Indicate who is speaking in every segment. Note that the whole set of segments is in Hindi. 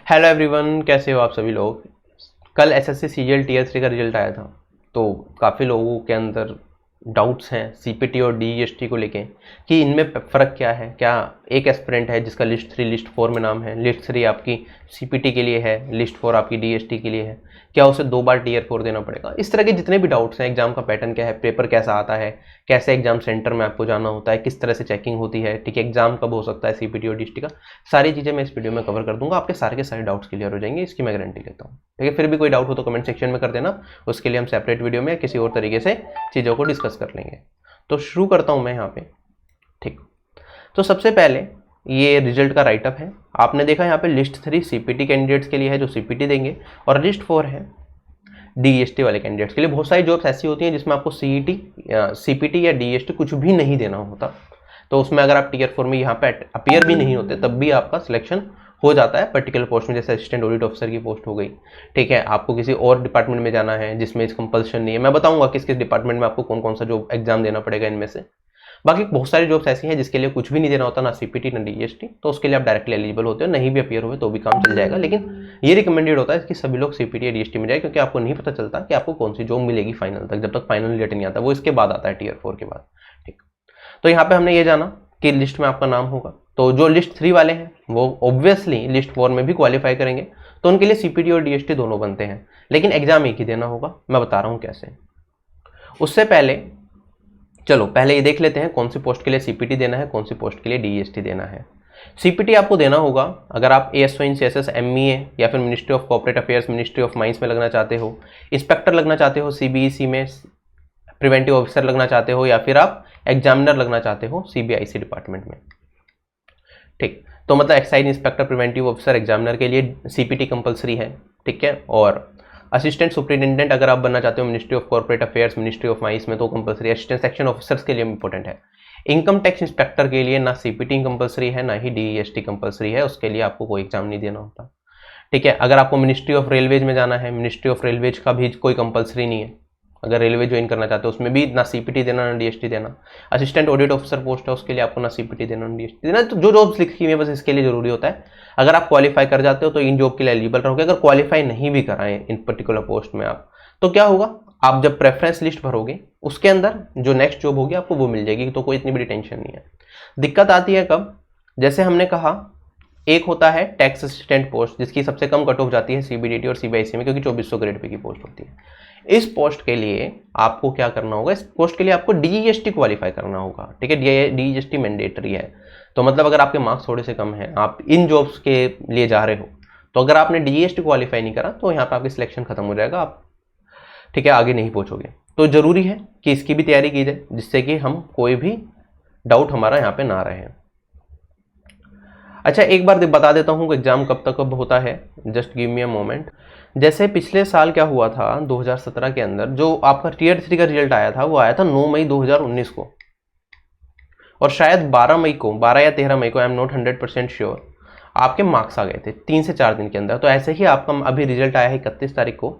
Speaker 1: हेलो एवरीवन, कैसे हो आप सभी लोग। कल एसएससी सीजीएल टीयर 3 का रिजल्ट आया था, तो काफ़ी लोगों के अंदर डाउट्स हैं सीपीटी और डीईएसटी को लेके कि इनमें फ़र्क क्या है। क्या एक एस्पिरेंट है जिसका लिस्ट 3 लिस्ट 4 में नाम है, लिस्ट 3 आपकी सीपीटी के लिए है, लिस्ट 4 आपकी डीएसटी के लिए है, क्या उसे 2 बार टीयर 4 देना पड़ेगा। इस तरह के जितने भी डाउट्स हैं, एग्जाम का पैटर्न क्या है, पेपर कैसा आता है, कैसे एग्जाम सेंटर में आपको जाना होता है, किस तरह से चेकिंग होती है, ठीक है, एग्जाम कब हो सकता है सीपीटी और डीएसटी का, सारी चीज़ें मैं इस वीडियो में कवर कर दूंगा। आपके सारे डाउट्स क्लियर हो जाएंगे, इसकी मैं गारंटी लेता हूँ। ठीक है, फिर भी कोई डाउट हो तो कमेंट सेक्शन में कर देना, उसके लिए हम सेपरेट वीडियो में किसी और तरीके से चीज़ों को डिस्कस कर लेंगे। तो शुरू करता हूँ मैं यहाँ पे। ठीक, तो सबसे पहले ये रिजल्ट का राइटअप है। आपने देखा यहाँ पे लिस्ट 3 सीपीटी कैंडिडेट्स के लिए है जो सीपीटी देंगे, और लिस्ट 4 है डीएसटी वाले कैंडिडेट्स के लिए। बहुत सारी जॉब्स ऐसी होती हैं जिसमें आपको सीईटी सीपीटी या डीएसटी कुछ भी नहीं देना होता, तो उसमें अगर आप टीयर 4 में यहाँ पे अपीयर भी नहीं होते तब भी आपका सिलेक्शन हो जाता है पर्टिकुलर पोस्ट में, जैसे असिस्टेंट ऑडिट ऑफिसर की पोस्ट हो गई। ठीक है, आपको किसी और डिपार्टमेंट में जाना है जिसमें इस कंपल्शन नहीं है, मैं बताऊंगा किस किस डिपार्टमेंट में आपको कौन कौन सा जॉब एग्जाम देना पड़ेगा इनमें से। बाकी बहुत सारी जॉब्स ऐसी हैं जिसके लिए कुछ भी नहीं देना होता, ना सीपीटी ना डीएसटी, तो उसके लिए आप डायरेक्टली एलिजिबल होते हो, नहीं भी अपीयर हुए तो भी काम चल जाएगा। लेकिन ये रिकमेंडेड होता है कि सभी लोग सीपीटी या डीएसटी में जाए, क्योंकि आपको नहीं पता चलता कि आपको कौन सी जॉब मिलेगी फाइनल तक, जब तक फाइनल रिजल्ट नहीं आता, वो इसके बाद आता है टीयर 4 के बाद। ठीक, तो यहाँ पे हमने ये जाना कि लिस्ट में आपका नाम होगा, तो जो लिस्ट 3 वाले हैं वो ऑब्वियसली लिस्ट 4 में भी क्वालिफाई करेंगे, तो उनके लिए सीपीटी और डीएसटी दोनों बनते हैं, लेकिन एग्जाम एक ही देना होगा। मैं बता रहा हूँ कैसे। उससे पहले चलो पहले ये देख लेते हैं कौन सी पोस्ट के लिए सीपीटी देना है, कौन सी पोस्ट के लिए डीएसटी देना है। सीपीटी आपको देना होगा अगर आप एएसओ इन सीएसएस एमईए या फिर ministry of corporate affairs, ministry of mines में लगना चाहते हो, इंस्पेक्टर लगना चाहते हो सीबीईसी में, प्रिवेंटिव ऑफिसर लगना चाहते हो, या फिर आप एग्जामिनर लगना चाहते हो सीबीआईसी डिपार्टमेंट में। ठीक, तो मतलब excise inspector, preventive officer, examiner के लिए सीपीटी कंपलसरी है। ठीक है, और असिस्टेंट सुपरिटेंडेंट अगर आप बनना चाहते हो ministry of corporate affairs, ministry of mines में, तो कंपलसरी। असिस्टेंट सेक्शन ऑफिसर्स के लिए इंपॉर्टेंट है। इनकम टैक्स इंस्पेक्टर के लिए ना सीपीटी कंपलसरी है ना ही डीईएसटी कंपलसरी है, उसके लिए आपको कोई एग्जाम नहीं देना होता। ठीक है, अगर आपको मिनिस्ट्री ऑफ रेलवेज में जाना है, मिनिस्ट्री ऑफ रेलवेज का भी कोई कंपलसरी नहीं है। अगर रेलवे ज्वाइन करना चाहते हो उसमें भी ना सीपीटी देना ना डीएसटी देना। असिस्टेंट ऑडिट ऑफिसर पोस्ट है उसके लिए आपको ना सीपीटी देना ना डीएसटी देना। तो जो जॉब्स लिखी हुई है बस इसके लिए जरूरी होता है, अगर आप क्वालिफाई कर जाते हो तो इन जॉब के लिए एलिजिबल रहोगे। अगर क्वालिफाई नहीं भी कराएं इन पर्टिकुलर पोस्ट में आप, तो क्या होगा, आप जब प्रेफरेंस लिस्ट भरोगे उसके अंदर जो नेक्स्ट जॉब होगी आपको वो मिल जाएगी, तो कोई इतनी बड़ी टेंशन नहीं है। दिक्कत आती है कब, जैसे हमने कहा एक होता है टैक्स असिस्टेंट पोस्ट जिसकी सबसे कम कट ऑफ जाती है सीबीडीटी और सीबीआईसी में, क्योंकि 2400 ग्रेड पे की पोस्ट होती है। इस पोस्ट के लिए आपको क्या करना होगा, इस पोस्ट के लिए आपको डीईएसटी क्वालिफाई करना होगा। ठीक है, डीईएसटी मैंडेटरी है, तो मतलब अगर आपके मार्क्स थोड़े से कम हैं, आप इन जॉब्स के लिए जा रहे हो, तो अगर आपने डीईएसटी क्वालिफाई नहीं करा तो यहाँ पे आपकी सिलेक्शन खत्म हो जाएगा, आप ठीक है आगे नहीं पहुंचोगे। तो जरूरी है कि इसकी भी तैयारी की जाए, जिससे कि हम कोई भी डाउट हमारा यहाँ पे ना रहे। अच्छा, एक बार बता देता हूँ कि एग्जाम कब तक होता है, just give me a moment. जैसे पिछले साल क्या हुआ था 2017 के अंदर, जो आपका टीयर 3 का रिजल्ट आया था वो आया था 9 मई 2019 को, और शायद 12 मई को, 12 या 13 मई को, आई एम नॉट 100% श्योर, आपके मार्क्स आ गए थे 3 से 4 दिन के अंदर। तो ऐसे ही आपका अभी रिजल्ट आया है 31 तारीख को,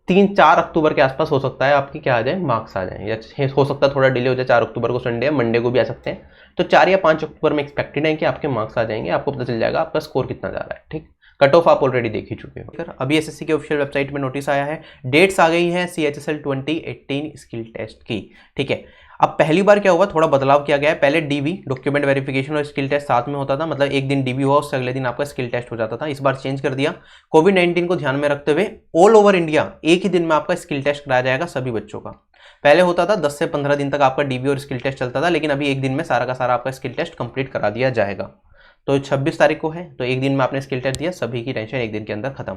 Speaker 1: 3-4 अक्टूबर के आसपास हो सकता है आपकी क्या आ जाए, मार्क्स आ जाए, या हो सकता है थोड़ा डिले हो जाए, 4 अक्टूबर को संडे है, मंडे को भी आ सकते हैं। तो 4 या 5 अक्टूबर में एक्सपेक्टेड है कि आपके मार्क्स आ जाएंगे, आपको पता चल जाएगा आपका स्कोर कितना जा रहा है। ठीक, कट ऑफ आप ऑलरेडी देख ही चुके हो। अभी एसएससी के ऑफिशियल वेबसाइट में नोटिस आया है, डेट्स आ गई हैं CHSL 2018 स्किल टेस्ट की। ठीक है, अब पहली बार क्या हुआ, थोड़ा बदलाव किया गया है। पहले डीवी डॉक्यूमेंट वेरिफिकेशन और स्किल टेस्ट साथ में होता था, मतलब एक दिन डीवी हुआ उससे अगले दिन आपका स्किल टेस्ट हो जाता था। इस बार चेंज कर दिया, कोविड-19 को ध्यान में रखते हुए ऑल ओवर इंडिया एक ही दिन में आपका स्किल टेस्ट कराया जाएगा सभी बच्चों का। पहले होता था 10 से 15 दिन तक आपका डीवी और स्किल टेस्ट चलता था, लेकिन अभी एक दिन में सारा का सारा आपका स्किल टेस्ट कंप्लीट करा दिया जाएगा। तो 26 तारीख को है, तो एक दिन में आपने स्किल टेस्ट दिया, सभी की टेंशन एक दिन के अंदर खत्म।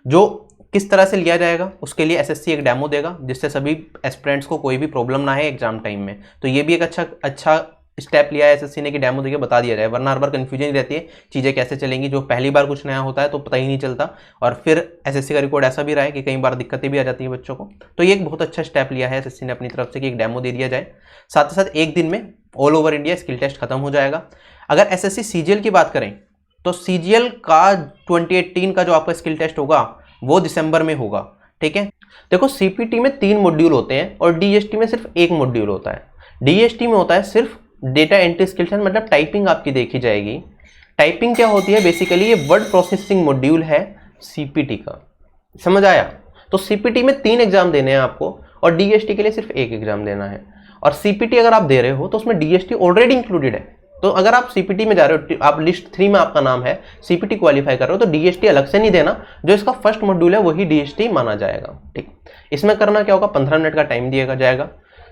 Speaker 1: जो किस तरह से लिया जाएगा उसके लिए एसएससी एक डेमो देगा, जिससे सभी एस्पिरेंट्स को कोई भी प्रॉब्लम ना है एग्जाम टाइम में। तो ये भी एक अच्छा स्टेप लिया है एसएससी ने कि डेमो देके बता दिया जाए, वरना हर बार कन्फ्यूजन रहती है चीज़ें कैसे चलेंगी। जो पहली बार कुछ नया होता है तो पता ही नहीं चलता, और फिर एसएससी का रिकॉर्ड ऐसा भी रहा है कि कई बार दिक्कतें भी आ जाती हैं बच्चों को। तो ये एक बहुत अच्छा स्टेप लिया है एसएससी ने अपनी तरफ से कि एक डेमो दे दिया जाए, साथ ही साथ एक दिन में all over India skill test खत्म हो जाएगा। अगर एसएससी सीजीएल की बात करें तो सीजीएल का 2018 का जो आपका स्किल टेस्ट होगा वो दिसंबर में होगा। ठीक है, देखो सीपीटी में 3 मॉड्यूल होते हैं और डीएसटी में सिर्फ 1 मॉड्यूल होता है। डीएसटी में होता है सिर्फ डेटा एंट्री स्किल्स, मतलब टाइपिंग आपकी देखी जाएगी, टाइपिंग क्या होती है बेसिकली, ये वर्ड प्रोसेसिंग मॉड्यूल है सीपीटी का, समझ आया। तो सीपीटी में 3 एग्जाम देने हैं आपको और डीएसटी के लिए सिर्फ 1 एग्जाम देना है। और सीपीटी अगर आप दे रहे हो तो उसमें डीएसटी ऑलरेडी इंक्लूडेड है। तो अगर आप सीपीटी में जा रहे हो, आप लिस्ट 3 में आपका नाम है, सीपीटी क्वालिफाई कर रहे हो, तो डीएसटी अलग से नहीं देना, जो इसका फर्स्ट मॉड्यूल है वही डीएसटी माना जाएगा। ठीक, इसमें करना क्या होगा, 15 मिनट का टाइम दिया जाएगा।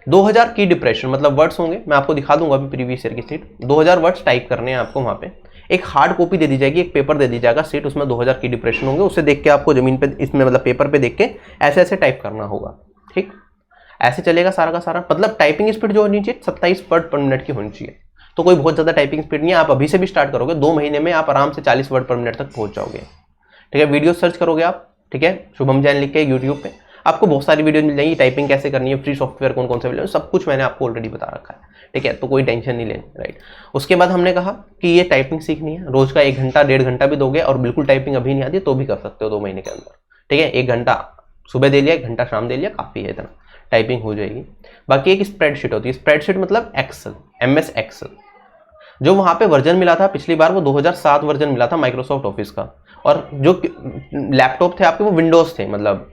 Speaker 1: 2000 की डिप्रेशन मतलब वर्ड्स होंगे, मैं आपको दिखा दूंगा अभी प्रीवियस ईयर की सीट। 2000 वर्ड्स टाइप करने हैं आपको। वहां पे एक हार्ड कॉपी दे दी जाएगी, एक पेपर दे दी जाएगा सीट, उसमें 2000 की डिप्रेशन होंगे। उसे देख के आपको जमीन पे, इसमें मतलब पेपर पे देख के ऐसे ऐसे टाइप करना होगा। ठीक, ऐसे चलेगा सारा का सारा। मतलब टाइपिंग स्पीड जो होनी चाहिए 27 वर्ड पर मिनट की होनी चाहिए। तो कोई बहुत ज्यादा टाइपिंग स्पीड नहीं है, आप अभी से भी स्टार्ट करोगे 2 महीने में आप आराम से 40 वर्ड पर मिनट तक पहुंच जाओगे। ठीक है, वीडियो सर्च करोगे आप, ठीक है, शुभम जैन लिख के यूट्यूब पे आपको बहुत सारी वीडियो मिल जाएंगी, टाइपिंग कैसे करनी है, फ्री सॉफ्टवेयर कौन कौन से मिले, सब कुछ मैंने आपको ऑलरेडी बता रखा है। ठीक है, तो कोई टेंशन नहीं लेनी, राइट। उसके बाद हमने कहा कि ये टाइपिंग सीखनी है, रोज का 1 घंटा 1.5 घंटा भी दोगे और बिल्कुल टाइपिंग अभी नहीं आती तो भी कर सकते हो 2 महीने के अंदर। ठीक है, 1 घंटा सुबह दे लिया, 1 घंटा शाम दे लिया, काफी है, इतना टाइपिंग हो जाएगी। बाकी एक स्प्रेडशीट होती है, स्प्रेडशीट मतलब एक्सेल, MS एक्सेल। जो वहां पे वर्जन मिला था पिछली बार वो 2007 वर्जन मिला था माइक्रोसॉफ्ट ऑफिस का, और जो लैपटॉप थे आपके वो विंडोज थे, मतलब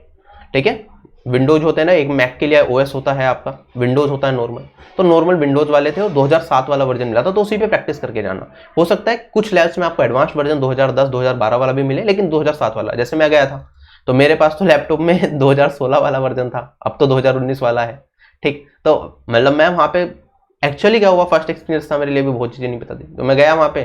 Speaker 1: ठीक है, विंडोज होते हैं ना, एक मैक के लिए ओएस होता है आपका, विंडोज होता है नॉर्मल, तो नॉर्मल विंडोज वाले थे और 2007 वाला वर्जन मिला था, तो उसी पे प्रैक्टिस करके जाना। हो सकता है कुछ लेवल्स में आपको एडवांस वर्जन 2010 2012 वाला भी मिले, लेकिन 2007 वाला, जैसे मैं गया था तो मेरे पास तो लैपटॉप में 2016 वाला वर्जन था, अब तो 2019 वाला है। ठीक, तो मतलब मैं वहां पे एक्चुअली क्या हुआ, फर्स्ट एक्सपीरियंस था मेरे लिए, भी बहुत चीजें नहीं पता थी, तो मैं गया वहां पे।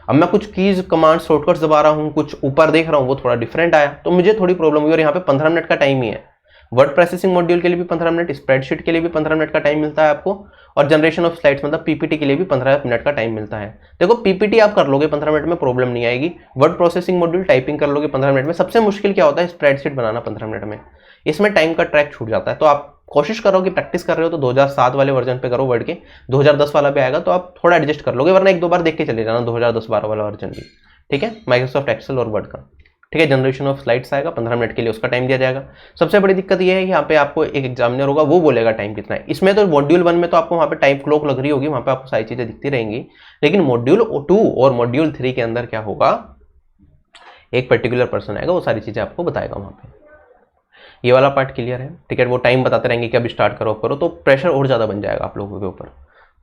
Speaker 1: अब मैं कुछ कीज कमांड शॉर्टकट्स दबा रहा हूँ, कुछ ऊपर देख रहा हूँ, वो थोड़ा डिफरेंट आया, तो मुझे थोड़ी प्रॉब्लम हुई। और यहाँ पे 15 मिनट का टाइम ही है, वर्ड प्रोसेसिंग मॉड्यूल के लिए भी 15 मिनट, स्प्रेडशीट के लिए भी 15 मिनट का टाइम मिलता है आपको, और जनरेशन ऑफ स्लाइड्स मतलब पीपीटी के लिए भी 15 मिनट का टाइम मिलता है। देखो पीपीटी आप कर लोगे 15 मिनट में, प्रॉब्लम नहीं आएगी। वर्ड प्रोसेसिंग मॉड्यूल टाइपिंग कर लोगे 15 मिनट में। सबसे मुश्किल क्या होता है, स्प्रेडशीट बनाना 15 मिनट में, इसमें टाइम का ट्रैक छूट जाता है। तो आप कोशिश करो कि प्रैक्टिस कर रहे हो तो 2007 वाले वर्जन पे करो वर्ड के, 2010 वाला भी आएगा तो आप थोड़ा एडजस्ट कर लोगे, वरना 1-2 बार देख के चले जाना 2010-12 वाला वर्जन भी। ठीक है, माइक्रोसॉफ्ट एक्सेल और वर्ड का। ठीक है, जनरेशन ऑफ स्लाइड्स आएगा 15 मिनट के लिए, उसका टाइम दिया जाएगा। सबसे बड़ी दिक्कत यह है कि यहाँ पे आपको एक एग्जामिनर होगा, वो बोलेगा टाइम कितना है। इसमें तो मॉड्यूल 1 में तो आपको वहाँ पे टाइम क्लॉक लग रही होगी, वहाँ पे आपको सारी चीजें दिखती रहेंगी, लेकिन मॉड्यूल 2 और मॉड्यूल 3 के अंदर क्या होगा, एक पर्टिकुलर पर्सन आएगा, वो सारी चीजें आपको बताएगा वहाँ पे। ये वाला पार्ट क्लियर है। ठीक है, वो टाइम बताते रहेंगे कि अब स्टार्ट करो तो प्रेशर और ज्यादा बन जाएगा आप लोगों के ऊपर,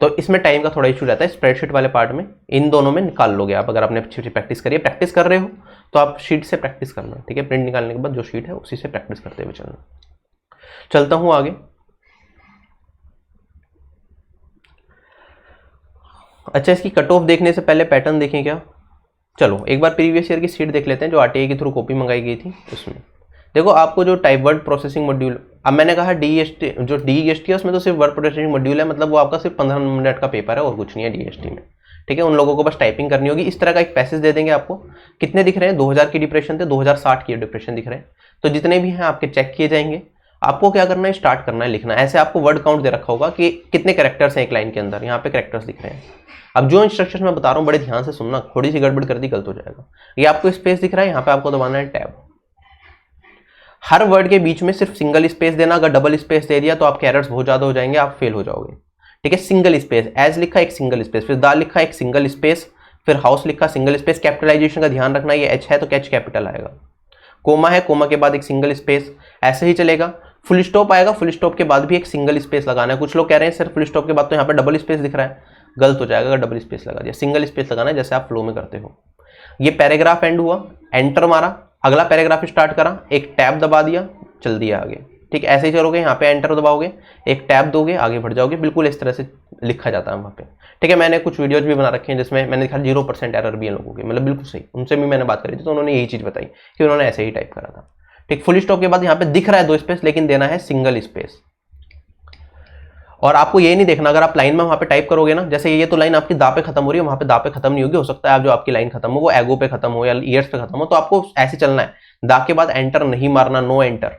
Speaker 1: तो इसमें टाइम का थोड़ा इशू रहता है। स्प्रेडशीट वाले पार्ट में इन दोनों में निकाल लोगे आप, अगर आपने अच्छी प्रैक्टिस करी है, प्रैक्टिस कर रहे हो तो आप शीट से प्रैक्टिस करना। ठीक है, प्रिंट निकालने के बाद जो शीट है उसी से प्रैक्टिस करते हुए चलना। चलता हूं आगे। अच्छा, इसकी कट ऑफ देखने से पहले पैटर्न देखें क्या, चलो एक बार प्रीवियस ईयर की शीट देख लेते हैं जो आरटीआई के थ्रू कॉपी मंगाई गई थी। उसमें देखो आपको जो टाइप वर्ड प्रोसेसिंग मॉड्यूल, अब मैंने कहा डीएसटी, जो डीएसटी है उसमें तो सिर्फ वर्ड प्रोसेसिंग मॉड्यूल है, मतलब वो आपका सिर्फ 15 मिनट का पेपर है और कुछ नहीं है डीएसटी में। ठीक है, उन लोगों को बस टाइपिंग करनी होगी। इस तरह का एक पैसेज दे देंगे आपको, कितने दिख रहे हैं, 2000 की डिप्रेशन थे, 2060 की डिप्रेशन दिख रहे हैं, तो जितने भी हैं आपके चेक किए जाएंगे। आपको क्या करना है, स्टार्ट करना है लिखना। ऐसे आपको वर्ड काउंट दे रखा होगा कि कितने कैरेक्टर्स हैं एक लाइन के अंदर, यहाँ पे कैरेक्टर्स दिख रहे हैं। अब जो इंस्ट्रक्शन मैं बता रहा हूँ बड़े ध्यान से सुनना, थोड़ी सी गड़बड़ कर दी गलत हो जाएगा। ये आपको स्पेस दिख रहा है, यहाँ पे आपको दबाना है टैब। हर वर्ड के बीच में सिर्फ सिंगल स्पेस देना, अगर डबल स्पेस दे दिया तो आपके एरर्स बहुत ज्यादा हो जाएंगे, आप फेल हो जाओगे। ठीक है, सिंगल स्पेस, एज लिखा एक सिंगल स्पेस, फिर दा लिखा एक सिंगल स्पेस, फिर हाउस लिखा सिंगल स्पेस। कैपिटलाइजेशन का ध्यान रखना, ये एच है तो कैच कैपिटल आएगा। कोमा है, कोमा के बाद एक सिंगल स्पेस, ऐसे ही चलेगा। फुल स्टॉप आएगा, फुल स्टॉप के बाद भी एक सिंगल स्पेस लगाना है। कुछ लोग कह रहे हैं सर फुल स्टॉप के बाद तो यहाँ पे डबल स्पेस दिख रहा है, गलत हो जाएगा अगर डबल स्पेस लगा दिया। सिंगल स्पेस लगाना है जैसे आप फ्लो में करते हो। ये पैराग्राफ एंड हुआ, एंटर मारा, अगला पैराग्राफ स्टार्ट करा, एक टैब दबा दिया, चल दिया आगे। ठीक है, ऐसे ही चलोगे, यहाँ पे एंटर दबाओगे, एक टैब दोगे, आगे बढ़ जाओगे। बिल्कुल इस तरह से लिखा जाता है वहाँ पे। ठीक है, मैंने कुछ वीडियोज भी बना रखे हैं जिसमें मैंने देखा 0% एरर भी है लोगों की, मतलब बिल्कुल सही। उनसे भी मैंने बात करी थी तो उन्होंने यही चीज बताई कि उन्होंने ऐसे ही टाइप करा था। ठीक, फुल स्टॉप के बाद यहाँ पे दिख रहा है 2 स्पेस, लेकिन देना है सिंगल स्पेस। और आपको ये नहीं देखना, अगर आप लाइन में वहां पे टाइप करोगे ना, जैसे ये तो लाइन आपकी दा पे खत्म हो रही है, वहां पे दा पे खत्म नहीं होगी, हो सकता है आप जो आपकी लाइन खत्म हो वो एगो पे खत्म हो या ईयर्स पे खत्म हो, तो आपको ऐसे चलना है। दा के बाद एंटर नहीं मारना, नो एंटर।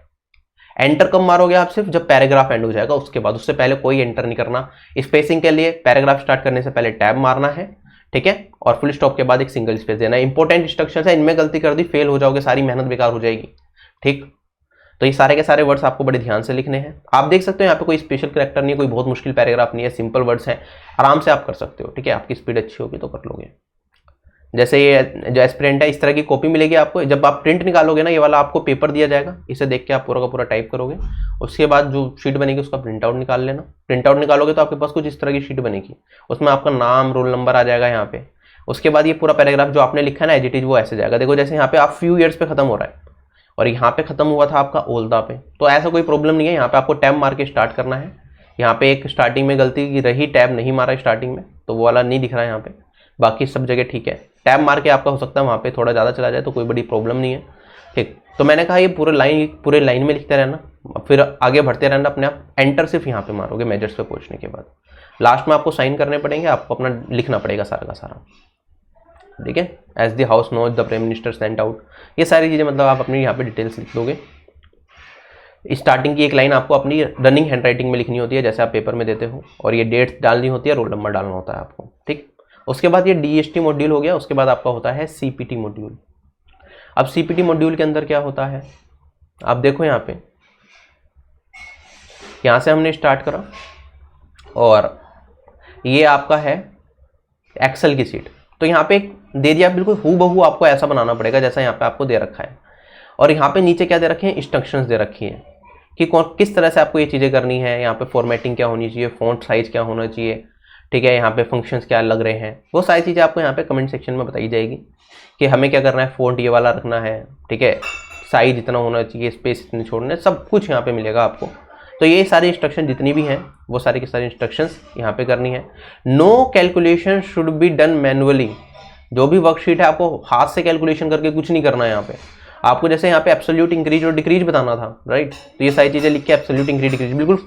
Speaker 1: एंटर कब मारोगे आप, सिर्फ जब पैराग्राफ एंड हो जाएगा उसके बाद, उससे पहले कोई एंटर नहीं करना। स्पेसिंग के लिए पैराग्राफ स्टार्ट करने से पहले टैब मारना है। ठीक है, और फुल स्टॉप के बाद एक सिंगल स्पेस देना है। इंपॉर्टेंट इंस्ट्रक्शन है, इनमें गलती कर दी फेल हो जाओगे, सारी मेहनत बेकार हो जाएगी। ठीक, तो ये सारे के सारे वर्ड्स आपको बड़े ध्यान से लिखने हैं। आप देख सकते हो यहाँ पे कोई स्पेशल कैरेक्टर नहीं है, कोई बहुत मुश्किल पैराग्राफ नहीं है, सिंपल वर्ड्स हैं, आराम से आप कर सकते हो। ठीक है, आपकी स्पीड अच्छी होगी तो कर लोगे। जैसे ये जो एस्पिरेंट है इस तरह की कॉपी मिलेगी आपको। जब आप प्रिंट निकालोगे ना, ये वाला आपको पेपर दिया जाएगा, इसे देख के आप पूरा का पूरा टाइप करोगे। उसके बाद जो शीट बनेगी उसका प्रिंट आउट निकाल लेना। प्रिंट आउट निकालोगे तो आपके पास कुछ इस तरह की शीट बनेगी, उसमें आपका नाम रोल नंबर आ जाएगा यहाँ पे। उसके बाद ये पूरा पैराग्राफ जो आपने लिखा है ना एज इट इज, वो ऐसे जाएगा। देखो जैसे यहाँ पे आप फ्यू ईयर्स पे खत्म हो रहा है और यहाँ पे खत्म हुआ था आपका ओल्दा पे, तो ऐसा कोई प्रॉब्लम नहीं है। यहाँ पे आपको टैब मार के स्टार्ट करना है। यहाँ पे एक स्टार्टिंग में गलती की रही, टैब नहीं मारा स्टार्टिंग में, तो वो वाला नहीं दिख रहा है यहाँ पे। बाकी सब जगह ठीक है। टैब मार के आपका हो सकता है वहाँ पे थोड़ा ज़्यादा चला जाए, तो कोई बड़ी प्रॉब्लम नहीं है। ठीक, तो मैंने कहा ये पूरे लाइन में लिखते रहना, फिर आगे बढ़ते रहना अपने आप। एंटर सिर्फ यहाँ पे मारोगे मेजर्स पे पहुँचने के बाद। लास्ट में आपको साइन करने पड़ेंगे, आपको अपना लिखना पड़ेगा सारा का सारा। ठीक है, as the house knows the prime minister sent out, ये सारी चीज़ें मतलब आप अपनी यहाँ पे डिटेल्स लिख दोगे। स्टार्टिंग की एक लाइन आपको अपनी रनिंग हैंड राइटिंग में लिखनी होती है जैसे आप पेपर में देते हो, और ये डेट डालनी होती है, रोल नंबर डालना होता है आपको। ठीक, उसके बाद ये डीएसटी मॉड्यूल हो गया। उसके बाद आपका होता है सीपीटी मॉड्यूल। अब सीपीटी मॉड्यूल के अंदर क्या होता है, आप देखो यहाँ पे, यहाँ से हमने स्टार्ट करा और ये आपका है एक्सेल की सीट। तो यहाँ पे दे दिया बिल्कुल हूबहू, आपको ऐसा बनाना पड़ेगा जैसा यहाँ पे आपको दे रखा है। और यहाँ पे नीचे क्या दे रखे हैं, इंस्ट्रक्शंस दे रखी है कि किस तरह से आपको ये चीज़ें करनी है। यहाँ पे फॉर्मेटिंग क्या होनी चाहिए, फॉन्ट साइज क्या होना चाहिए, ठीक है, यहाँ पे फंक्शंस क्या लग रहे हैं, वो सारी चीज़ें आपको यहाँ पे कमेंट सेक्शन में बताई जाएगी कि हमें क्या करना है। फॉन्ट ये वाला रखना है, ठीक है, साइज इतना होना चाहिए, स्पेस इतने छोड़ने, सब कुछ यहाँ पे मिलेगा आपको। तो ये सारी इंस्ट्रक्शन जितनी भी हैं वो सारी की सारी इंस्ट्रक्शंस यहाँ पे करनी है। No calculation should be done manually. जो भी वर्कशीट है आपको हाथ से कैलकुलेशन करके कुछ नहीं करना है। यहाँ पे आपको जैसे यहाँ पे एब्सोल्यूट इंक्रीज और डिक्रीज बताना था, राइट, तो ये सारी चीज़ें लिख के एब्सोल्यूट इंक्रीज डिक्रीज, बिल्कुल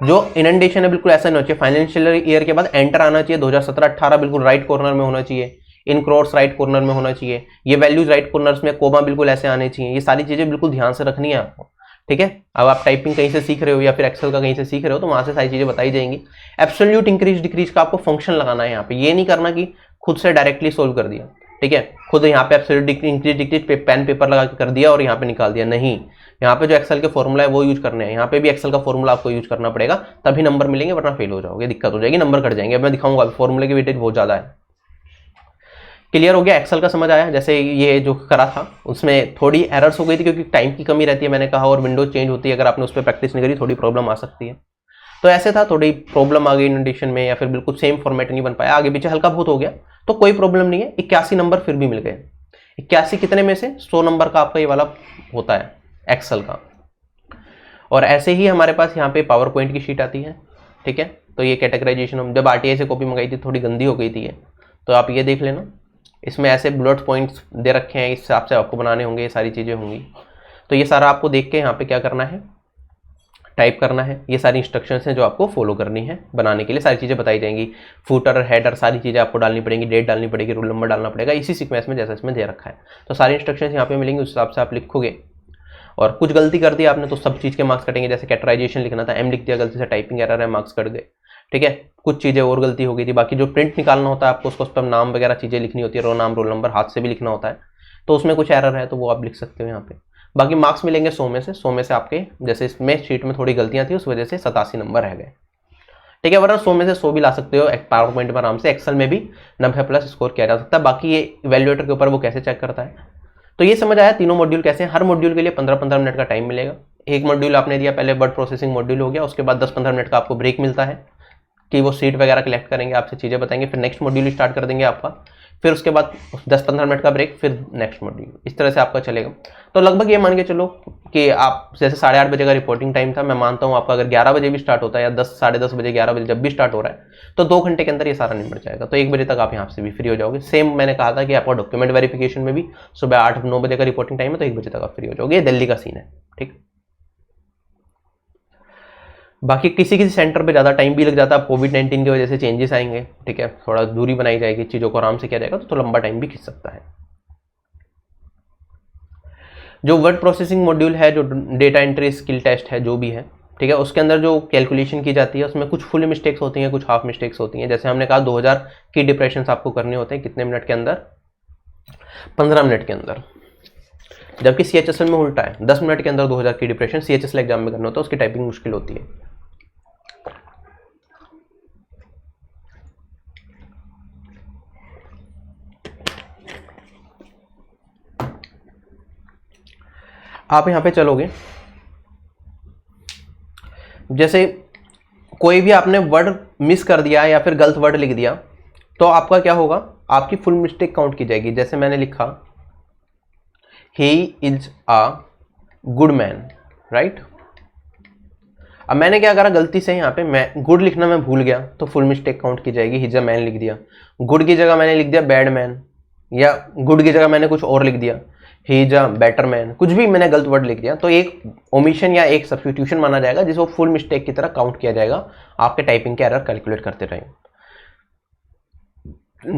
Speaker 1: जो इनंडेशन है बिल्कुल ऐसा नहीं होना चाहिए। फाइनेंशियल ईयर के बाद एंटर आना चाहिए 2017-18 बिल्कुल राइट कॉर्नर में होना चाहिए, इन क्रोर्स राइट कॉर्नर में होना चाहिए, ये वैल्यूज राइट कॉर्नर्स में, कोमा बिल्कुल ऐसे आने चाहिए। ये सारी चीज़ें बिल्कुल ध्यान से रखनी है आपको। ठीक है, अब आप टाइपिंग कहीं से सीख रहे हो या फिर एक्सेल का कहीं से सीख रहे हो तो वहां से सारी चीज़ें बताई जाएंगी। एब्सोल्यूट इंक्रीज डिक्रीज का आपको फंक्शन लगाना है यहाँ पे, ये नहीं करना कि खुद से डायरेक्टली सोल्व कर दिया। ठीक है, खुद यहाँ पे absolute increase decrease pen paper लगा के कर दिया और यहाँ पे निकाल दिया, नहीं। यहाँ पे जो एक्सेल के फॉर्मूला है वो यूज करने हैं। यहाँ पे भी एक्सेल का फॉर्मूला आपको यूज करना पड़ेगा, तभी नंबर मिलेंगे, वरना फेल हो जाओगे, दिक्कत हो जाएगी, नंबर कट जाएंगे। अब मैं दिखाऊंगा, फॉर्मूले की वेटेज बहुत ज्यादा है। क्लियर हो गया, एक्सेल का समझ आया। जैसे ये जो करा था उसमें थोड़ी एरर्स हो गई थी क्योंकि टाइम की कमी रहती है, मैंने कहा, और विंडोज चेंज होती है, अगर आपने उस पर प्रैक्टिस नहीं करी थोड़ी प्रॉब्लम आ सकती है। तो ऐसे था, थोड़ी प्रॉब्लम आ गई इंडेंटेशन में, या फिर बिल्कुल सेम फॉर्मेट नहीं बन पाया, आगे पीछे हल्का बहुत हो गया, तो कोई प्रॉब्लम नहीं है। 81 नंबर फिर भी मिल गए। 81 कितने में से 100 नंबर का आपका ये वाला होता है एक्सेल का। और ऐसे ही हमारे पास यहाँ पे पावर पॉइंट की शीट आती है। ठीक है, तो ये कैटेगराइजेशन हम जब आरटीआई से कॉपी मंगाई थी थोड़ी गंदी हो गई थी ये, तो आप ये देख लेना, इसमें ऐसे बुलेट पॉइंट्स दे रखे हैं, इस हिसाब से आपको बनाने होंगे, ये सारी चीज़ें होंगी। तो ये सारा आपको देख के यहाँ पे क्या करना है, टाइप करना है। ये सारी इंस्ट्रक्शंस हैं जो आपको फॉलो करनी है बनाने के लिए, सारी चीज़ें बताई जाएंगी। फूटर, हेडर, सारी चीज़ें आपको डालनी पड़ेंगी, डेट डालनी पड़ेगी, रोल नंबर डालना पड़ेगा, इसी सीक्वेंस में जैसा इसमें दे रखा है। तो सारी इंस्ट्रक्शंस यहाँ पे मिलेंगी, उस हिसाब से आप लिखोगे। और कुछ गलती कर दी आपने तो सब चीज़ के मार्क्स कटेंगे। जैसे कैटेगराइजेशन लिखना था, एम लिख दिया गलती से, टाइपिंग एरर है, मार्क्स कट गए। ठीक है, कुछ चीज़ें और गलती हो गई थी। बाकी जो प्रिंट निकालना होता है आपको, उसको उस पर नाम वगैरह चीज़ें लिखनी होती है, रोल नंबर हाथ से भी लिखना होता है, तो उसमें कुछ एरर है तो वो आप लिख सकते हो यहाँ पे। बाकी मार्क्स मिलेंगे 100 में से। 100 में से आपके जैसे इसमें शीट में थोड़ी गलतियां थी उस वजह से 87 नंबर रह गए। ठीक है, वरना 100 में से 100 भी ला सकते हो पावर पॉइंट में आराम से। एक्सेल में भी 90+ स्कोर किया जा सकता है। बाकी ये इवैल्यूएटर के ऊपर वो कैसे चेक करता है। तो ये समझ आया तीनों मॉड्यूल कैसे हैं। हर मॉड्यूल के लिए 15-15 मिनट का टाइम मिलेगा। एक मॉड्यूल आपने दिया, पहले वर्ड प्रोसेसिंग मॉड्यूल हो गया, उसके बाद 10-15 मिनट का आपको ब्रेक मिलता है कि वो सीट वगैरह कलेक्ट करेंगे, आपसे चीज़ें बताएंगे, फिर नेक्स्ट मॉड्यूल स्टार्ट कर देंगे आपका, फिर उसके बाद 10-15 मिनट का ब्रेक, फिर नेक्स्ट मॉड्यूल, इस तरह से आपका चलेगा। तो लगभग ये मान के चलो कि आप जैसे 8:30 बजे का रिपोर्टिंग टाइम था, मैं मानता हूँ आपका अगर 11 बजे भी स्टार्ट होता है या 10, साढ़े 10 बजे, 11 बजे जब भी स्टार्ट हो रहा है, तो 2 घंटे के अंदर ये सारा निपट जाएगा। तो 1 बजे तक आप यहाँ से भी फ्री हो जाओगे। सेम मैंने कहा था कि आपका डॉक्यूमेंट वेरिफिकेशन में भी सुबह 8-9 बजे का रिपोर्टिंग टाइम है, तो 1 बजे तक आप फ्री हो जाओगे। ये दिल्ली का सीन है। ठीक, बाकी किसी किसी सेंटर पे ज़्यादा टाइम भी लग जाता है, कोविड-19 की वजह से चेंजेस आएंगे। ठीक है, थोड़ा दूरी बनाई जाएगी, चीज़ों को आराम से किया जाएगा, तो थोड़ा लंबा टाइम भी खिंच सकता है। जो वर्ड प्रोसेसिंग मॉड्यूल है, जो डेटा एंट्री स्किल टेस्ट है, जो भी है, ठीक है, उसके अंदर जो कैलकुलेशन की जाती है उसमें कुछ फुल मिस्टेक्स होती हैं, कुछ हाफ मिस्टेक्स होती हैं। जैसे हमने कहा 2000 की डिप्रेशन आपको करने होते हैं कितने मिनट के अंदर, 15 मिनट के अंदर। जबकि CHSL में उल्टा है, 10 मिनट के अंदर 2000 की डिप्रेशन CHSL एग्जाम में करना होता है, उसकी टाइपिंग मुश्किल होती है। आप यहाँ पे चलोगे, जैसे कोई भी आपने वर्ड मिस कर दिया या फिर गलत वर्ड लिख दिया तो आपका क्या होगा, आपकी फुल मिस्टेक काउंट की जाएगी। जैसे मैंने लिखा he is a good man, right. अब मैंने क्या करा, गलती से यहाँ पे मैं गुड लिखना मैं भूल गया तो फुल मिस्टेक काउंट की जाएगी, ही इज अ मैन लिख दिया। गुड की जगह मैंने लिख दिया बैड मैन, या गुड की जगह मैंने कुछ और लिख दिया, he is a better man, कुछ भी मैंने गलत वर्ड लिख दिया तो एक ओमिशन या एक सब्स्टिट्यूशन माना जाएगा जिसको फुल मिस्टेक की तरह काउंट किया जाएगा, आपके टाइपिंग के एरर कैलकुलेट करते रहें।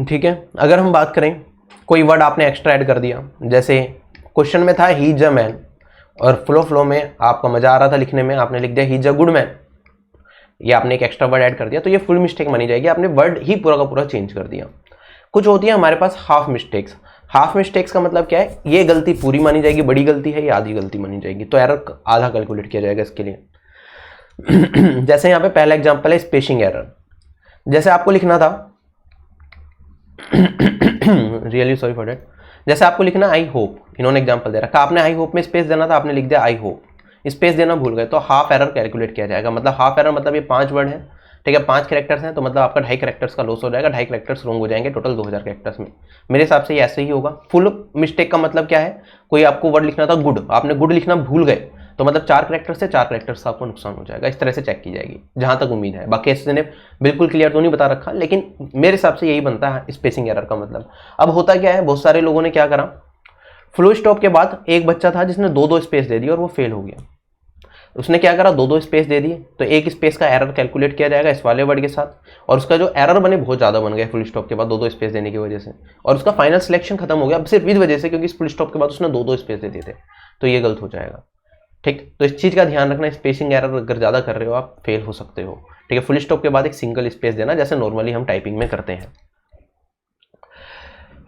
Speaker 1: ठीक है, अगर हम बात करें कोई वर्ड आपने एक्स्ट्रा ऐड कर दिया, जैसे क्वेश्चन में था ही इज अ मैन और फ्लो में आपका मजा आ रहा था लिखने में, आपने लिख दिया he is a good man, ये आपने एक एक्स्ट्रा वर्ड ऐड कर दिया तो ये फुल मिस्टेक मानी जाएगी, आपने वर्ड ही पूरा का पूरा चेंज कर दिया। कुछ होती है हमारे पास हाफ मिस्टेक्स। हाफ मिस्टेक्स का मतलब क्या है, ये गलती पूरी मानी जाएगी, बड़ी गलती है, ये आधी गलती मानी जाएगी, तो एरर आधा कैलकुलेट किया जाएगा इसके लिए। जैसे यहाँ पे पहला एग्जांपल है स्पेसिंग एरर। जैसे आपको लिखना था रियली सॉरी फॉर दैट, जैसे आपको लिखना आई होप, इन्होंने एग्जांपल दे रखा, आपने आई होप में स्पेस देना था, आपने लिख दिया आई होप, स्पेस देना भूल गए तो हाफ एरर कैलकुलेट किया जाएगा। मतलब हाफ एरर मतलब ये 5 वर्ड है, ठीक है, 5 कैरेक्टर्स हैं तो मतलब आपका 2.5 कैरेक्टर्स का लॉस हो जाएगा, 2.5 कैरेक्टर्स रॉन्ग हो जाएंगे टोटल 2000 कैरेक्टर्स में। मेरे हिसाब से ये ऐसे ही होगा। फुल मिस्टेक का मतलब क्या है, कोई आपको वर्ड लिखना था गुड, आपने गुड लिखना भूल गए तो मतलब 4 कैरेक्टर से 4 कैरेक्टर्स का आपको नुकसान हो जाएगा। इस तरह से चेक की जाएगी जहां तक उम्मीद है, बाकी ऐसे ने बिल्कुल क्लियर तो नहीं बता रखा, लेकिन मेरे हिसाब से यही बनता है स्पेसिंग एरर का मतलब। अब होता क्या है, बहुत सारे लोगों ने क्या करा, फुल स्टॉप के बाद एक बच्चा था जिसने 2-2 स्पेस दे दी और वो फेल हो गया। उसने क्या करा, 2-2 स्पेस दे दिए तो एक स्पेस का एरर कैलकुलेट किया जाएगा इस वाले वर्ड के साथ, और उसका जो एरर बने बहुत ज़्यादा बन गए फुल स्टॉप के बाद 2-2 स्पेस देने की वजह से, और उसका फाइनल सिलेक्शन खत्म हो गया अब सिर्फ इस वजह से क्योंकि फुल स्टॉप के बाद उसने 2-2 स्पेस दे दिए थे, तो ये गलत हो जाएगा। ठीक, तो इस चीज़ का ध्यान रखना, स्पेसिंग एरर अगर ज़्यादा कर रहे हो आप फेल हो सकते हो। ठीक है, फुल स्टॉप के बाद एक सिंगल स्पेस देना जैसे नॉर्मली हम टाइपिंग में करते हैं।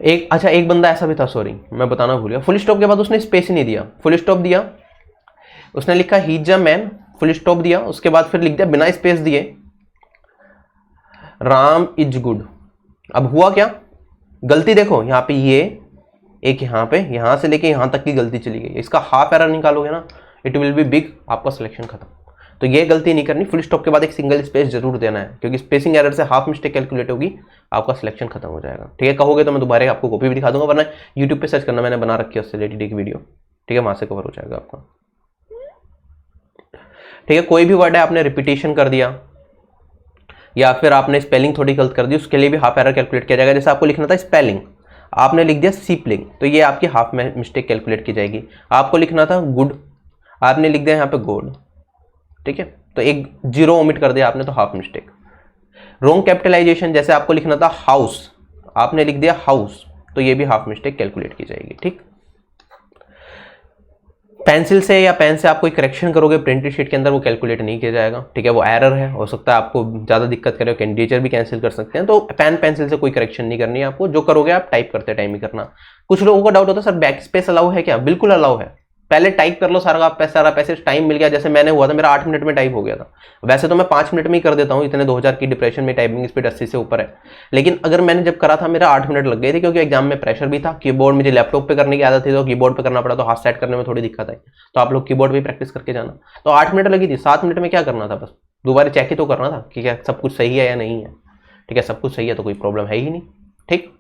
Speaker 1: एक बंदा ऐसा भी था, सॉरी मैं बताना भूल गया, फुल स्टॉप के बाद उसने स्पेस ही नहीं दिया, फुल स्टॉप दिया, उसने लिखा he is a man, full stop दिया, उसके बाद फिर लिख दिया बिना स्पेस दिए राम इज गुड। अब हुआ क्या, गलती देखो यहाँ पे, ये एक यहाँ पे, यहाँ से लेके यहाँ तक की गलती चली गई, इसका हाफ एरर निकालोगे ना इट विल बी बिग, आपका सिलेक्शन खत्म। तो ये गलती नहीं करनी, फुल स्टॉप के बाद एक सिंगल स्पेस जरूर देना है क्योंकि स्पेसिंग एरर से हाफ मिस्टेक कैलकुलेट होगी, आपका सिलेक्शन खत्म हो जाएगा। ठीक है, कहोगे तो मैं दोबारा आपको कॉपी भी दिखा दूंगा, वरना यूट्यूब पे सर्च करना, मैंने बना रखी है उससे रिलेटेड एक वीडियो, ठीक है, वहां से कवर हो जाएगा आपका। ठीक है, कोई भी वर्ड है आपने रिपीटेशन कर दिया या फिर आपने स्पेलिंग थोड़ी गलत कर दी, उसके लिए भी हाफ एरर कैलकुलेट किया जाएगा। जैसे आपको लिखना था स्पेलिंग, आपने लिख दिया सीपलिंग, तो ये आपकी हाफ मिस्टेक कैलकुलेट की जाएगी। आपको लिखना था गुड, आपने लिख दिया यहाँ पे गोड, ठीक है, तो एक 0 ओमिट कर दिया आपने तो हाफ मिस्टेक। रॉन्ग कैपिटलाइजेशन, जैसे आपको लिखना था हाउस, आपने लिख दिया हाउस, तो ये भी हाफ मिस्टेक कैलकुलेट की जाएगी। ठीक, पेंसिल से या पेन से आप कोई करेक्शन करोगे प्रिंटेड शीट के अंदर, वो कैलकुलेट नहीं किया जाएगा। ठीक है, वो एरर है, हो सकता है आपको ज़्यादा दिक्कत करे, कैंडिडेचर भी कैंसिल कर सकते हैं, तो पेन पेंसिल से कोई करेक्शन नहीं करनी है आपको, जो करोगे आप टाइप करते टाइम ही करना। कुछ लोगों को डाउट होता है सर बैक स्पेस अलाउ है क्या, बिल्कुल अलाउ है, पहले टाइप कर लो सारा पैसे, टाइम मिल गया, जैसे मैंने हुआ था मेरा 8 मिनट में टाइप हो गया था। वैसे तो मैं 5 मिनट में ही कर देता हूँ, इतने 2000 की डिप्रेशन में टाइपिंग स्पीड 80 से ऊपर है, लेकिन अगर मैंने जब करा था मेरा 8 मिनट लग गए थे क्योंकि एग्जाम में प्रेशर भी था, कीबोर्ड मुझे लैपटॉप पे करने की आदत थी तो कीबोर्ड पे करना पड़ा, तो हाथ सेट करने में थोड़ी दिक्कत आई, तो आप लोग कीबोर्ड भी प्रैक्टिस करके जाना। तो 8 मिनट लगी थी, 7 मिनट में क्या करना था, बस दोबारा चेक ही तो करना था कि क्या सब कुछ सही है या नहीं है। ठीक है, सब कुछ सही है तो कोई प्रॉब्लम है ही नहीं। ठीक,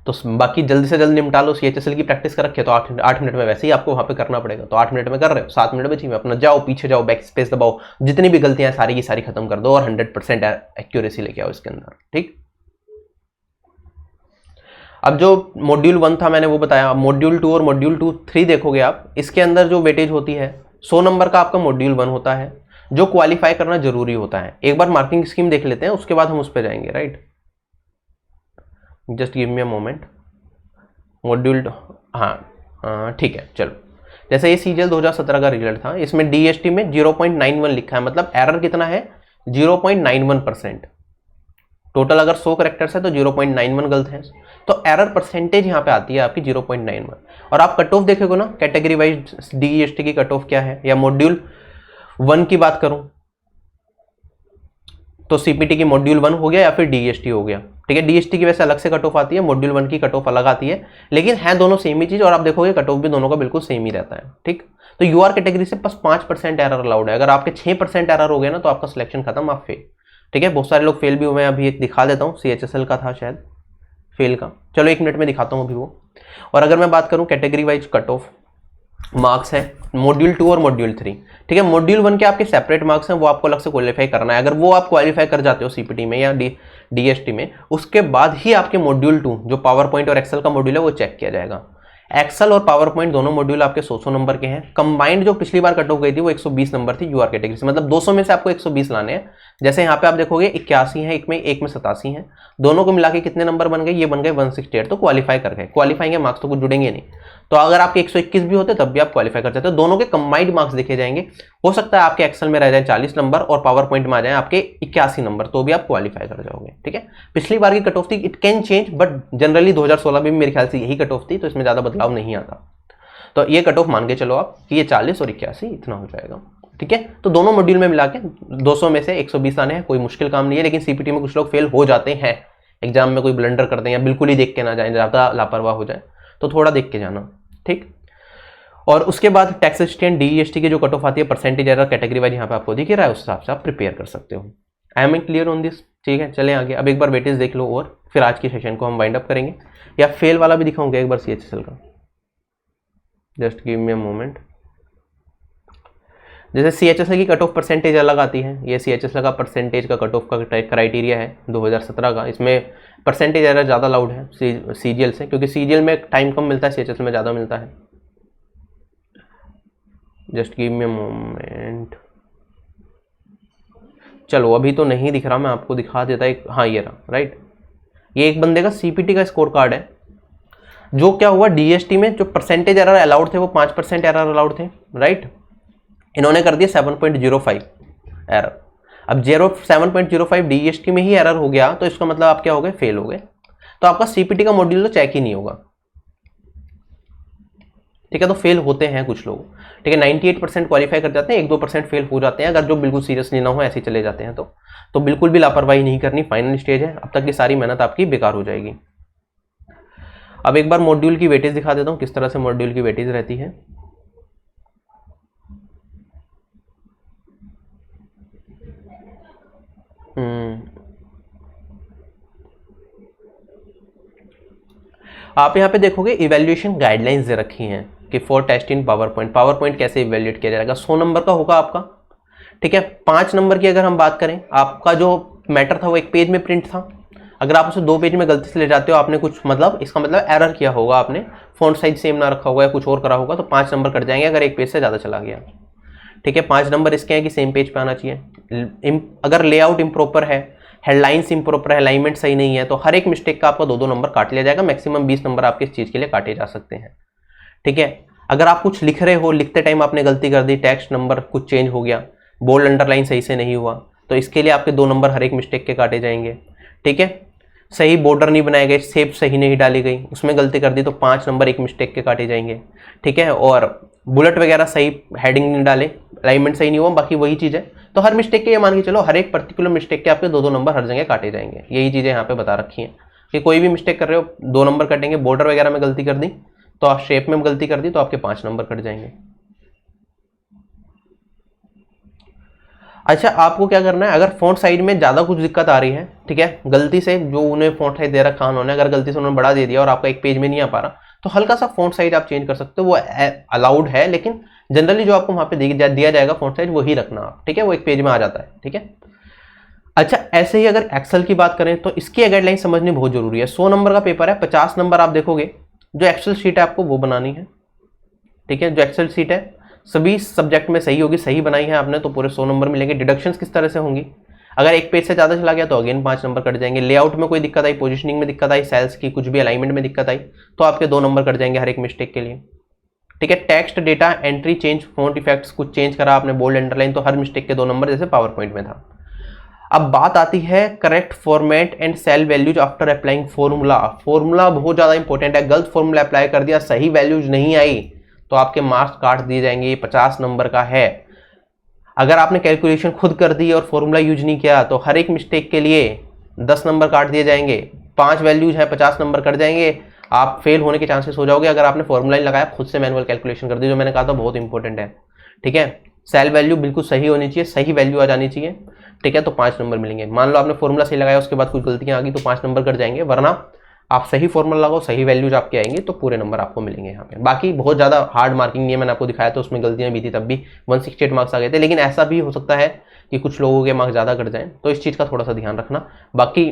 Speaker 1: तो बाकी जल्दी से जल्दी निपटा लो। CHSL की प्रैक्टिस कर रखे तो 8 मिनट में वैसे ही आपको वहां पे करना पड़ेगा, तो 8 मिनट में कर रहे हो, 7 मिनट बची में अपना जाओ, पीछे जाओ, बैक स्पेस दबाओ, जितनी भी गलतियां सारी की सारी खत्म कर दो और 100% एक्यूरेसी लेके आओ इसके अंदर। ठीक, अब जो मॉड्यूल 1 था मैंने वो बताया, मॉड्यूल 2 और मॉड्यूल 3 देखोगे आप, इसके अंदर जो वेटेज होती है 100 नंबर का आपका मॉड्यूल 1 होता है, जो क्वालिफाई करना जरूरी होता है। एक बार मार्किंग स्कीम देख लेते हैं, उसके बाद हम उस पर जाएंगे। Right, just give me a moment. Module, हाँ ठीक है, चलो। जैसे ये CGL 2017 का रिजल्ट था, इसमें DST में 0.91 लिखा है, मतलब एरर कितना है 0.91%। टोटल अगर 100 करेक्टर्स है तो 0.91 गलत है, तो एरर परसेंटेज यहाँ पे आती है आपकी 0.91। और आप कट ऑफ देखेगा ना, कैटेगरी वाइज DST की कट ऑफ क्या है, या मॉड्यूल 1 की बात करूं तो CPT की मॉड्यूल 1 हो गया या फिर DST हो गया। ठीक है। डीएसटी की वैसे अलग से कट ऑफ आती है, मॉड्यूल 1 की कट ऑफ अलग आती है, लेकिन है दोनों सेम ही चीज, और आप देखोगे कट ऑफ भी दोनों का बिल्कुल सेम ही रहता है। ठीक, तो यूआर कैटेगरी से बस 5% एरर अलाउड है। अगर आपके 6% एरर हो गए ना तो आपका सिलेक्शन खत्म, आप फेल। ठीक है, बहुत सारे लोग फेल भी हुए हैं। अभी एक दिखा देता हूँ, CHSL का था शायद फेल का, चलो 1 मिनट में दिखाता हूँ अभी वो। और अगर मैं बात करूँ category wise cut off marks है मॉड्यूल 2 और मॉड्यूल 3। ठीक है, मॉड्यूल 1 के आपके सेपरेट मार्क्स हैं, वो आपको अलग से क्वालिफाई करना है। अगर वो आप क्वालिफाई कर जाते हो सीपीटी में या डीएसटी में, उसके बाद ही आपके मॉड्यूल 2 जो पावर पॉइंट और एक्सेल का मॉड्यूल है वो चेक किया जाएगा। एक्सेल और पावर पॉइंट दोनों मॉड्यूल आपके 100 नंबर के हैं। कंबाइंड जो पिछली बार कट ऑफ गई थी वो 120 नंबर थी यूआर कैटेगरी से, मतलब 200 में से आपको 120 लाने हैं। जैसे यहाँ पे आप देखोगे 81 है, एक में 87 है, दोनों को मिला के कितने नंबर बन गए, ये बन गए 168, तो क्वालिफाई कर गए। क्वालिफाइंग के मार्क्स तो कुछ जुड़ेंगे नहीं, तो अगर आपके 121 भी होते तब भी आप क्वालिफाई कर सकते हो। दोनों के कंबाइंड मार्क्स देखे जाएंगे। हो सकता है आपके एक्सेल में रह जाए 40 नंबर और पावर पॉइंट में आ जाए आपके 81 नंबर, तो भी आप क्वालिफाई कर जाओगे। ठीक है, पिछली बार की कट ऑफ थी, it can change, but generally 2016 में भी मेरे ख्याल से यही कट ऑफ थी, तो इसमें ज्यादा बदलाव नहीं आता। तो ये कट ऑफ मान के चलो आप कि ये 40 और 81 इतना हो जाएगा। ठीक है, तो दोनों मॉड्यूल में मिला के 200 में से 120 आने हैं, कोई मुश्किल काम नहीं है। लेकिन सीपीटी में कुछ लोग फेल हो जाते हैं, एग्जाम में कोई ब्लंडर कर दें या बिल्कुल ही देख के ना जाए, ज्यादा लापरवाह हो जाए, तो थोड़ा देख के जाना। ठीक, और उसके बाद टैक्स असिस्टेंट डीईएसटी की जो कट ऑफ आती है परसेंटेज एरर कैटेगरी वाइज यहाँ पे आपको दिख रहा है, उस हिसाब से आप प्रिपेयर कर सकते हो। I M clear on this? ठीक है, चलें आगे। अब एक बार वेटेज देख लो और फिर आज की सेशन को हम वाइंड अप करेंगे, या फेल वाला भी दिखाऊंगा एक बार CHSL का। Just give me a moment. जैसे CHSL की कट ऑफ परसेंटेज अलग आती है, ये CHSL का परसेंटेज का कट ऑफ का क्राइटेरिया है 2017 का। इसमें परसेंटेज एरर ज़्यादा लाउड है CGL से, क्योंकि CGL में टाइम कम मिलता है, CHSL में ज़्यादा मिलता है। Just give me a moment. चलो अभी तो नहीं दिख रहा, मैं आपको दिखा देता एक, हाँ ये रहा, राइट। ये एक बंदे का CPT का स्कोर कार्ड है। जो क्या हुआ, DST में जो परसेंटेज एरर अलाउड थे वो 5% एरर अलाउड थे, राइट। इन्होंने कर दिया 7.05 एरर। अब 7.05 DST में ही एरर हो गया, तो इसका मतलब आप क्या हो गए, फेल हो गए। तो आपका CPT का मॉड्यूल तो चेक ही नहीं होगा। ठीक है, तो फेल होते हैं कुछ लोग। ठीक है, 98% क्वालिफाई कर जाते हैं, 1-2% फेल हो जाते हैं। अगर जो बिल्कुल सीरियसली ना हो ऐसे चले जाते हैं तो बिल्कुल भी लापरवाही नहीं करनी, फाइनल स्टेज है, अब तक की सारी मेहनत आपकी बेकार हो जाएगी। अब एक बार मॉड्यूल की वेटेज दिखा देता हूं, किस तरह से मॉड्यूल की वेटेज रहती है। आप यहाँ पे देखोगे इवैल्यूएशन गाइडलाइंस दे रखी हैं कि for test in PowerPoint कैसे इवैल्यूएट किया जाएगा। 100 नंबर का होगा आपका। ठीक है, 5 नंबर की अगर हम बात करें, आपका जो मैटर था वो एक पेज में प्रिंट था। अगर आप उसे 2 पेज में गलती से ले जाते हो, आपने कुछ मतलब इसका मतलब एरर किया होगा, आपने फॉन्ट साइज सेम ना रखा होगा या कुछ और करा होगा, तो 5 नंबर कट जाएंगे अगर एक पेज से ज़्यादा चला गया। ठीक है, 5 नंबर इसके हैं कि सेम पेज पे आना चाहिए। अगर लेआउट इम्प्रॉपर है, हेडलाइंस इम्प्रॉपर है, अलाइनमेंट सही नहीं है, तो हर एक मिस्टेक का आपका 2-2 नंबर काट लिया जाएगा। मैक्सिमम 20 नंबर आपके इस चीज़ के लिए काटे जा सकते हैं। ठीक है, अगर आप कुछ लिख रहे हो, लिखते टाइम आपने गलती कर दी, टेक्स्ट नंबर कुछ चेंज हो गया, बोल्ड अंडरलाइन सही से नहीं हुआ, तो इसके लिए आपके 2 नंबर हर एक मिस्टेक के काटे जाएंगे। ठीक है, सही बॉर्डर नहीं बनाए गए, शेप सही नहीं डाली गई, उसमें गलती कर दी तो 5 नंबर एक मिस्टेक के काटे जाएंगे। ठीक है, और बुलेट वगैरह सही हेडिंग नहीं डाले, अलाइनमेंट सही नहीं हुआ, बाकी वही चीज़ है, तो हर मिस्टेक के ये मान के चलो हर एक पर्टिकुलर मिस्टेक के आपके 2-2 नंबर हर जगह काटे जाएंगे। यही चीज़ें यहाँ पे बता रखी हैं कि कोई भी मिस्टेक कर रहे हो 2 नंबर कटेंगे। बॉर्डर वगैरह में गलती कर दी तो आप शेप में गलती कर दी तो आपके 5 नंबर कट जाएंगे। अच्छा, आपको क्या करना है, अगर फॉन्ट साइज में ज़्यादा कुछ दिक्कत आ रही है, ठीक है, गलती से जो उन्हें फॉन्ट साइज दे रखा उन्होंने, अगर गलती से उन्होंने बढ़ा दे दिया और आपका एक पेज में नहीं आ पा रहा, तो हल्का सा फॉन्ट साइज आप चेंज कर सकते हो, वो अलाउड है, लेकिन जनरली जो आपको वहाँ पे दिया जाएगा फॉन्ट साइज वही रखना आप। ठीक है, वो एक पेज में आ जाता है। ठीक है, अच्छा, ऐसे ही अगर एक्सेल की बात करें तो इसकी गाइडलाइन समझनी बहुत जरूरी है। 100 नंबर का पेपर है, 50 नंबर आप देखोगे जो एक्सेल शीट है आपको वो बनानी है। ठीक है, जो एक्सेल शीट है सभी सब्जेक्ट में सही होगी, सही बनाई है आपने तो पूरे 100 नंबर मिलेंगे। डिडक्शंस किस तरह से होंगी, अगर एक पेज से ज़्यादा चला गया तो अगेन 5 नंबर कट जाएंगे। लेआउट में कोई दिक्कत आई, पोजीशनिंग में दिक्कत आई, सेल्स की कुछ भी अलाइनमेंट में दिक्कत आई, तो आपके 2 नंबर कट जाएंगे हर एक मिस्टेक के लिए। ठीक है, text data entry change, font effects कुछ चेंज करा आपने, बोल्ड अंडरलाइन, तो हर मिस्टेक के 2 नंबर, जैसे पावर पॉइंट में था। अब बात आती है correct format and cell values after applying formula. Formula बहुत ज़्यादा इंपॉर्टेंट है। गलत फॉर्मूला अप्लाई कर दिया, सही वैल्यूज नहीं आई, तो आपके मार्क्स काट दिए जाएंगे। ये 50 नंबर का है। अगर आपने कैलकुलेशन खुद कर दी और फॉर्मूला यूज नहीं किया तो हर एक मिस्टेक के लिए 10 नंबर काट दिए जाएंगे। 5 वैल्यूज है, 50 नंबर कट जाएंगे, आप फेल होने के चांसेस हो जाओगे। अगर आपने फॉर्मूला लगाया, खुद से मैनुअल कैलकुलेशन कर दी, जो मैंने कहा था बहुत इंपॉर्टेंट है, ठीक है। सेल वैल्यू बिल्कुल सही होनी चाहिए, सही वैल्यू आ जानी चाहिए, ठीक है, तो 5 नंबर मिलेंगे। मान लो आपने फॉर्मूला सही लगाया, उसके बाद कुछ गलतियां आ गई तो 5 नंबर कट जाएंगे, वरना आप सही फॉर्मूला लगाओ, सही वैल्यूज आपके आएंगे तो पूरे नंबर आपको मिलेंगे यहाँ पे। बाकी बहुत ज़्यादा हार्ड मार्किंग नहीं है, मैंने आपको दिखाया था, उसमें गलतियां भी थी, तब भी 168 मार्क्स आ गए थे। लेकिन ऐसा भी हो सकता है कि कुछ लोगों के मार्क्स ज़्यादा कट जाएं, तो इस चीज़ का थोड़ा सा ध्यान रखना। बाकी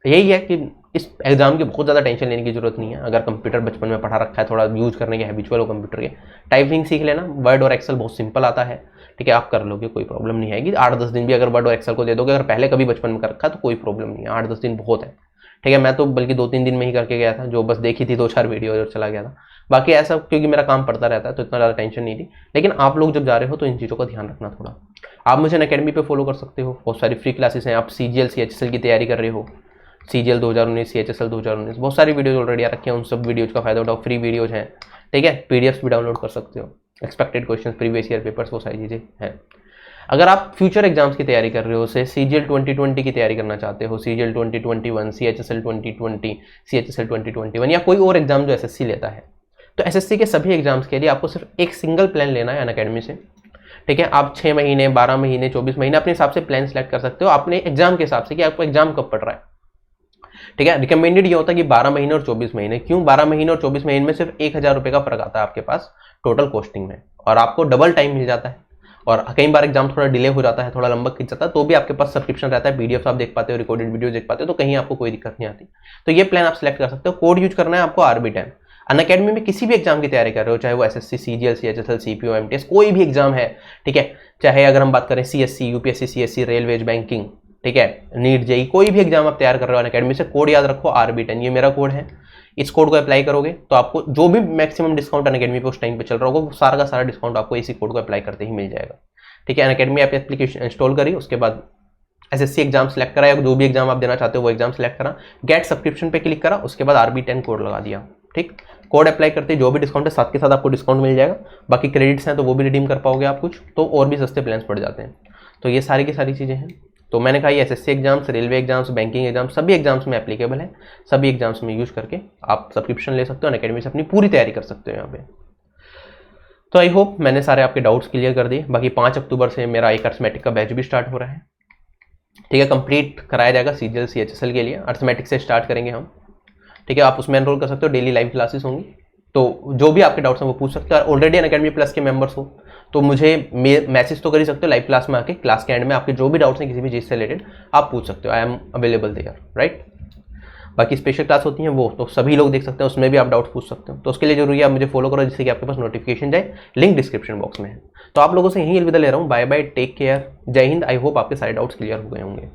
Speaker 1: यही है कि इस एग्जाम की बहुत ज़्यादा टेंशन लेने की जरूरत नहीं है। अगर कंप्यूटर बचपन में पढ़ा रखा है, थोड़ा यूज करने के हैबिचुअल हो कंप्यूटर के, टाइपिंग सीख लेना, वर्ड और एक्सेल बहुत सिंपल आता है, ठीक है, आप कर लोगे, कोई प्रॉब्लम नहीं आएगी। 8-10 दिन भी अगर वर्ड और एक्सेल को दे दोगे, अगर पहले कभी बचपन में कर रखा है तो कोई प्रॉब्लम नहीं है, 8-10 दिन बहुत है, ठीक है। मैं तो बल्कि 2-3 दिन में ही करके गया था, जो बस देखी थी 2-4 वीडियो और चला गया था। बाकी ऐसा क्योंकि मेरा काम पड़ता रहता है तो इतना ज़्यादा टेंशन नहीं थी। लेकिन आप लोग जब जा रहे हो तो इन चीज़ों का ध्यान रखना थोड़ा। आप मुझे अकेडमी पे फॉलो कर सकते हो, बहुत सारी फ्री क्लासेस हैं। आप CGL CHSL की तैयारी कर रहे हो, CGL 2019 CHSL 2019, बहुत सारी वीडियोज ऑलरेडी आ रखी हैं, उन सब वीडियोज का फायदा उठाओ, फ्री वीडियोज हैं, ठीक है। PDFs भी डाउनलोड कर सकते हो, expected question, previous year papers, वो सारी चीज़ें हैं। अगर आप फ्यूचर एग्जाम्स की तैयारी कर रहे हो, से CGL 2020 की तैयारी करना चाहते हो, CGL 2021, CHSL 2020, CHSL 2021 या कोई और एग्जाम जो SSC लेता है, तो SSC के सभी एग्जाम्स के लिए आपको सिर्फ एक सिंगल प्लान लेना है अनअकैडमी से, ठीक है। आप 6 महीने, 12 महीने, 24 महीने अपने हिसाब से प्लान सेलेक्ट कर सकते हो, अपने एग्जाम के हिसाब से कि आपको एग्जाम कब पड़ रहा है, ठीक है। रिकमेंडेड ये होता है कि 12 महीने और 24 महीने। क्यों 12 महीने और 24 महीने में सिर्फ 1000 रुपये का फर्क आता है आपके पास टोटल कॉस्टिंग में, और आपको डबल टाइम मिल जाता है। और कई बार एग्जाम थोड़ा डिले हो जाता है, थोड़ा लंबा खिंच जाता है, तो भी आपके पास सब्सक्रिप्शन रहता है, PDF आप देख पाते हो, रिकॉर्डेड वीडियो देख पाते हो, तो कहीं आपको कोई दिक्कत नहीं आती। तो ये प्लान आप सिलेक्ट कर सकते हो। कोड यूज करना है आपको RB10। अनअकैडमी में किसी भी एग्जाम की तैयारी कर रहे हो, चाहे वो SSC, CGL, CHSL, CPO, MTS, कोई भी एग्जाम है, ठीक है, चाहे अगर हम बात करें CSC, UPSC, CSC, railways, banking, ठीक है, नीट, JEE, कोई भी एग्जाम आप तैयार कर रहे हो अनअकैडमी से, कोड याद रखो RB10, ये मेरा कोड है। इस कोड को अप्लाई करोगे तो आपको जो भी मैक्सिमम डिस्काउंट अनअकैडमी पे उस टाइम पे चल रहा होगा, वो सारा का सारा डिस्काउंट आपको इसी कोड को अप्लाई करते ही मिल जाएगा, ठीक है। अनअकैडमी ऐप एप्लीकेशन इंस्टॉल करी, उसके बाद SSC एग्जाम सेलेक्ट करा, या जो भी एग्जाम आप देना चाहते हो वो एग्जाम सेलेक्ट करा, गेट सब्सक्रिप्शन पे क्लिक करा, उसके बाद RB10 कोड लगा दिया, ठीक। कोड अप्लाई करते जो भी डिस्काउंट है साथ के साथ आपको डिस्काउंट मिल जाएगा। बाकी क्रेडिट्स हैं तो वो भी रिडीम कर पाओगे आप कुछ, तो और भी सस्ते प्लान्स पड़ जाते हैं। तो ये सारी की सारी चीज़ें हैं। तो मैंने कहा ये SSC exams, railway exams, banking exam, सभी एग्जाम्स में एप्लीकेबल है। सभी एग्जाम्स में यूज करके आप सब्सक्रिप्शन ले सकते हो, अनअकैडमी से अपनी पूरी तैयारी कर सकते हो यहाँ पे। तो आई होप मैंने सारे आपके डाउट्स क्लियर कर दिए। बाकी 5 अक्टूबर से मेरा एक अर्थमेटिक का बैच भी स्टार्ट हो रहा है, ठीक है, कंप्लीट कराया जाएगा CGL CHSL के लिए। अर्थमेटिक से स्टार्ट करेंगे हम, ठीक है। आप उसमें एनरोल कर सकते हो, डेली लाइव क्लासेस होंगी, तो जो भी आपके डाउट्स हैं वो पूछ सकते हो। और ऑलरेडी अनअकैडमी प्लस के मेंबर्स हो तो मुझे मैसेज तो कर ही सकते हो, लाइव क्लास में आके क्लास के एंड में आपके जो भी डाउट्स हैं किसी भी चीज़ से रिलेटेड आप पूछ सकते हो। I am available there, right. बाकी स्पेशल क्लास होती हैं वो तो सभी लोग देख सकते हैं, उसमें भी आप डाउट पूछ सकते हो। तो उसके लिए जरूरी है आप मुझे फॉलो करो, जिससे कि आपके पास नोटिफिकेशन जाए, लिंक डिस्क्रिप्शन बॉक्स में है। तो आप लोगों से यही अलविदा ले रहा हूँ, बाय बाय, टेक केयर, जय हिंद। आई होप आपके सारे डाउट्स क्लियर हो गए होंगे।